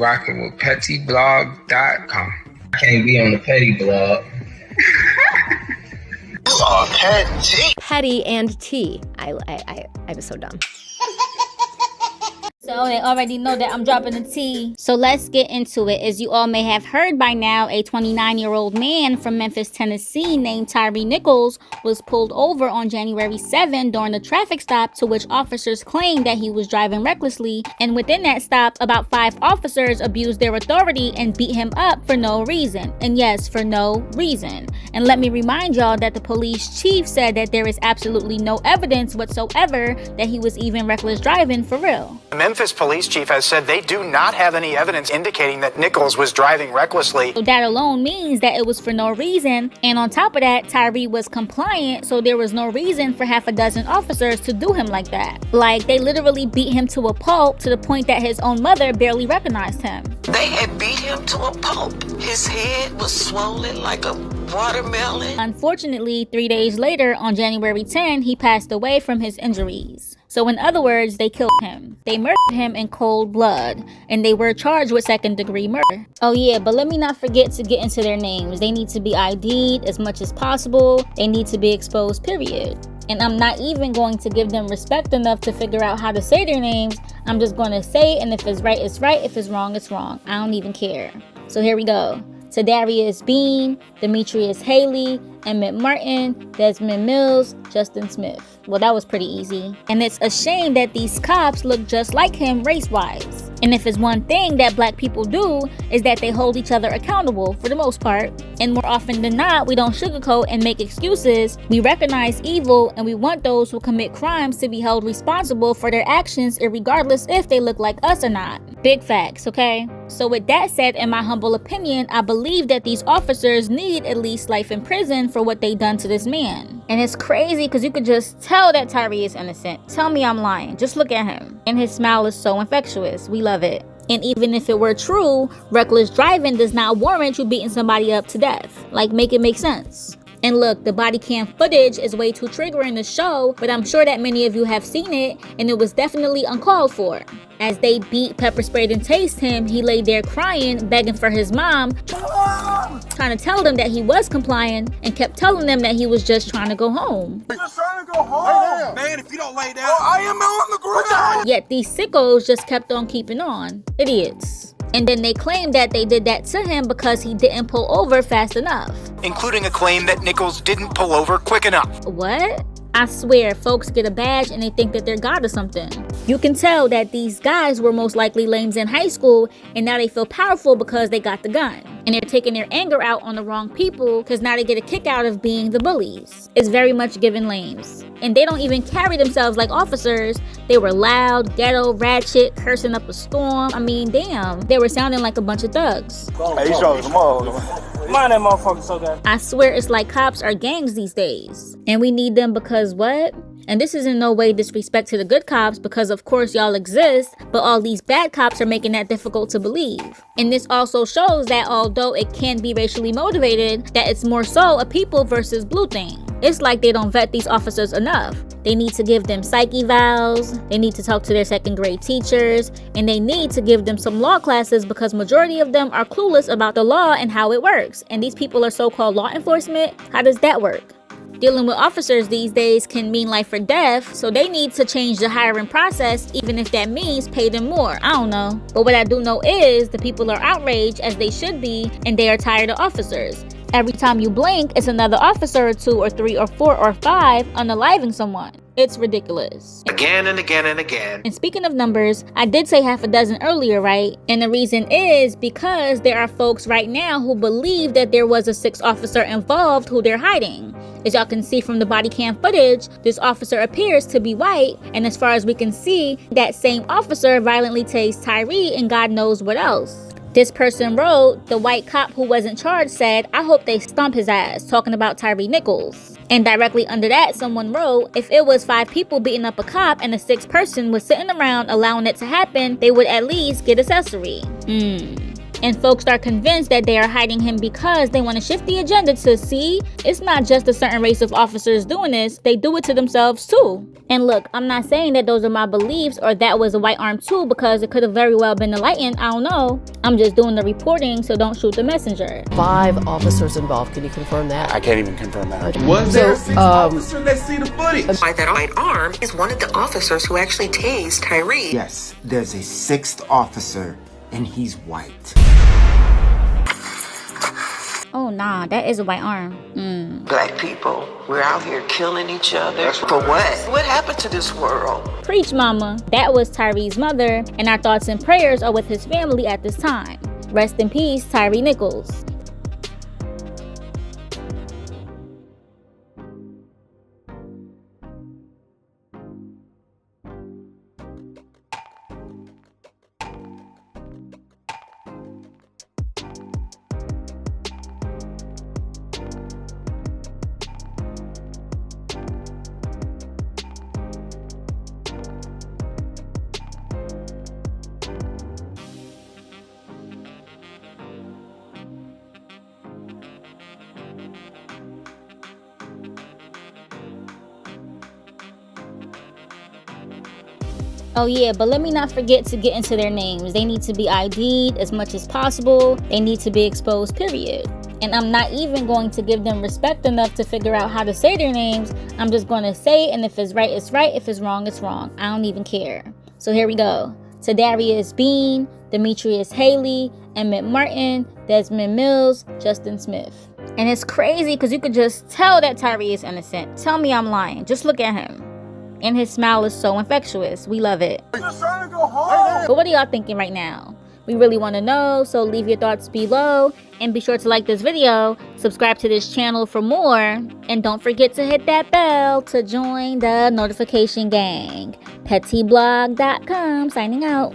rocking with pettyblog.com. I can't be on the petty blog. You are petty. Petty and T. I was so dumb. So they already know that I'm dropping the T. So let's get into it. As you all may have heard by now, a 29-year-old man from Memphis, Tennessee named Tyre Nichols was pulled over on January 7 during a traffic stop to which officers claimed that he was driving recklessly. And within that stop, about 5 officers abused their authority and beat him up for no reason. And yes, for no reason. And let me remind y'all that the police chief said that there is absolutely no evidence whatsoever that he was even reckless driving for real. The Memphis police chief has said they do not have any evidence indicating that Nichols was driving recklessly. So that alone means that it was for no reason. And on top of that, Tyre was compliant, so there was no reason for half a dozen officers to do him like that. Like, they literally beat him to a pulp to the point that his own mother barely recognized him. They had beat him to a pulp. His head was swollen like a watermelon. Unfortunately, 3 days later, on January 10, he passed away from his injuries. So in other words, they killed him. They murdered him in cold blood, and they were charged with second-degree murder. Oh yeah, but let me not forget to get into their names. They need to be ID'd as much as possible. They need to be exposed, period. And I'm not even going to give them respect enough to figure out how to say their names. I'm just going to say it, and if it's right, it's right. If it's wrong, it's wrong. I don't even care. So here we go. Tadarius Bean, Demetrius Haley, Emmett Martin, Desmond Mills, Justin Smith. Well, that was pretty easy. And it's a shame that these cops look just like him race-wise. And if it's one thing that black people do, is that they hold each other accountable for the most part. And more often than not, we don't sugarcoat and make excuses. We recognize evil, and we want those who commit crimes to be held responsible for their actions, irregardless if they look like us or not. Big facts, okay? So with that said, in my humble opinion, I believe that these officers need at least life in prison for what they done to this man. And it's crazy because you could just tell that Tyre is innocent. Tell me I'm lying. Just look at him. And his smile is so infectious. We love it. And even if it were true, reckless driving does not warrant you beating somebody up to death. Like, make it make sense. And look, the body cam footage is way too triggering to show, but I'm sure that many of you have seen it, and it was definitely uncalled for. As they beat, pepper sprayed, and tased him, he lay there crying, begging for his mom, trying to tell them that he was complying, and kept telling them that he was just trying to go home. Just trying to go home. Man, if you don't lay down, I am on the ground. Yet these sickos just kept on keeping on. Idiots. And then they claimed that they did that to him because he didn't pull over fast enough. Including a claim that Nichols didn't pull over quick enough. What? I swear, folks get a badge and they think that they're God or something. You can tell that these guys were most likely lames in high school, and now they feel powerful because they got the gun. And they're taking their anger out on the wrong people because now they get a kick out of being the bullies. It's very much given lames. And they don't even carry themselves like officers. They were loud, ghetto, ratchet, cursing up a storm. I mean, damn. They were sounding like a bunch of thugs. Hey, you showing them all. Mind that motherfucker so good. I swear it's like cops are gangs these days. And we need them because what? And this is in no way disrespect to the good cops, because of course y'all exist, but all these bad cops are making that difficult to believe. And this also shows that although it can be racially motivated, that it's more so a people versus blue thing. It's like they don't vet these officers enough. They need to give them psych evals, they need to talk to their second grade teachers, and they need to give them some law classes because majority of them are clueless about the law and how it works. And these people are so-called law enforcement. How does that work? Dealing with officers these days can mean life or death, so they need to change the hiring process, even if that means pay them more. I don't know. But what I do know is the people are outraged, as they should be, and they are tired of officers. Every time you blink, it's another officer or 2 or 3 or 4 or 5 unaliving someone. It's ridiculous. Again and again and again. And speaking of numbers, I did say half a dozen earlier, right? And the reason is because there are folks right now who believe that there was a 6th officer involved who they're hiding. As y'all can see from the body cam footage, this officer appears to be white, and as far as we can see, that same officer violently tased Tyre and God knows what else. This person wrote, the white cop who wasn't charged said, I hope they stomp his ass, talking about Tyre Nichols. And directly under that, someone wrote, if it was 5 people beating up a cop and a 6th person was sitting around allowing it to happen, they would at least get accessory. And folks are convinced that they are hiding him because they want to shift the agenda to see it's not just a certain race of officers doing this, they do it to themselves too. And look, I'm not saying that those are my beliefs or that was a white arm too, because it could have very well been enlightened, I don't know. I'm just doing the reporting, so don't shoot the messenger. 5 officers involved, can you confirm that? I can't even confirm that. Was there a 6th officer that see the footage? By that right arm is one of the officers who actually tased Tyre. Yes, there's a 6th officer, and he's white. Oh nah, that is a white arm. Black people, we're out here killing each other. For what? What happened to this world? Preach, mama. That was Tyre's mother, and our thoughts and prayers are with his family at this time. Rest in peace, Tyre Nichols. Oh yeah, but let me not forget to get into their names. They need to be ID'd as much as possible. They need to be exposed, period. And I'm not even going to give them respect enough to figure out how to say their names. I'm just going to say it, and if it's right, it's right. If it's wrong, it's wrong. I don't even care. So here we go. Tadarius Bean, Demetrius Haley, Emmett Martin, Desmond Mills, Justin Smith. And it's crazy because you could just tell that Tyre is innocent. Tell me I'm lying. Just look at him. And his smile is so infectious. We love it. Just trying to go home. But what are y'all thinking right now? We really want to know, so leave your thoughts below. And be sure to like this video, subscribe to this channel for more, and don't forget to hit that bell to join the notification gang. PettyBlog.com signing out.